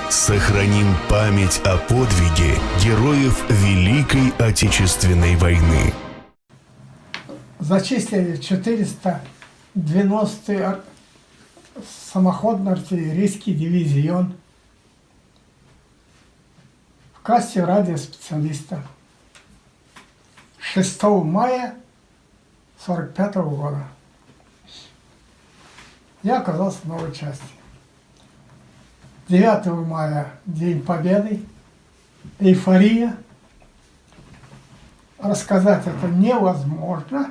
Сохраним память о подвиге героев Великой Отечественной войны. Зачислили 490-й самоходно-артиллерийский дивизион в качестве радиоспециалиста 6 мая 1945 года. Я оказался в новой части. 9 мая День Победы, эйфория. Рассказать это невозможно,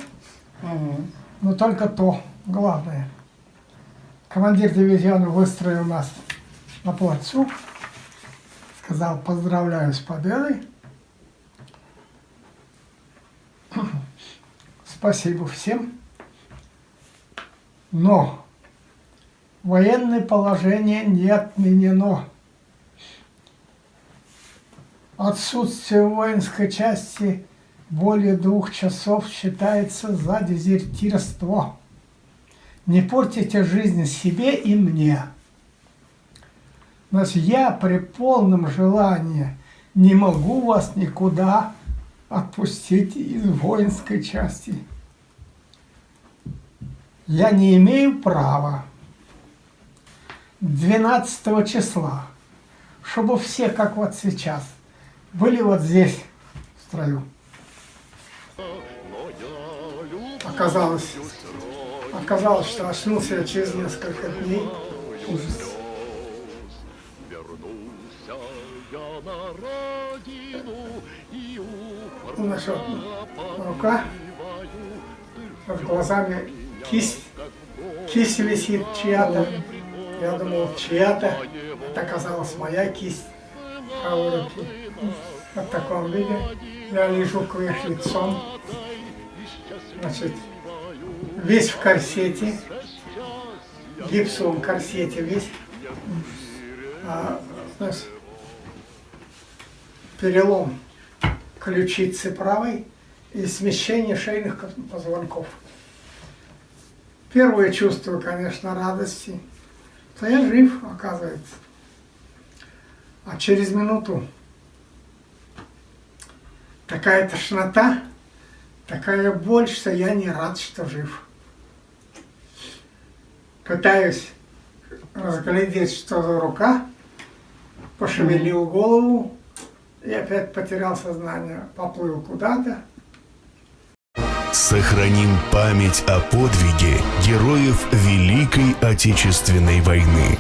но только то главное. Командир дивизиона выстроил нас на плацу, сказал: поздравляю с победой, спасибо всем, но военное положение не отменено. Отсутствие воинской части более 2 часов считается за дезертирство. Не портите жизнь себе и мне. Значит, я при полном желании не могу вас никуда отпустить из воинской части. Я не имею права 12 числа, чтобы все, как вот сейчас, были вот здесь, в строю. Оказалось, что очнулся я через несколько дней. Ужас. Значит, рука, под глазами кисть висит чья-то. Я думал, чья-то. Это оказалась моя кисть правой руки. В таком виде. Я лежу кверх лицом. Значит, весь в корсете, в гипсовом корсете весь. Значит, перелом ключицы правой и смещение шейных позвонков. Первое чувство, конечно, радости, что я жив, оказывается. А через минуту такая тошнота, такая боль, что я не рад, что жив. Пытаюсь разглядеть, что за рука, пошевелил голову и опять потерял сознание, поплыл куда-то. Сохраним память о подвиге героев Великой Отечественной войны.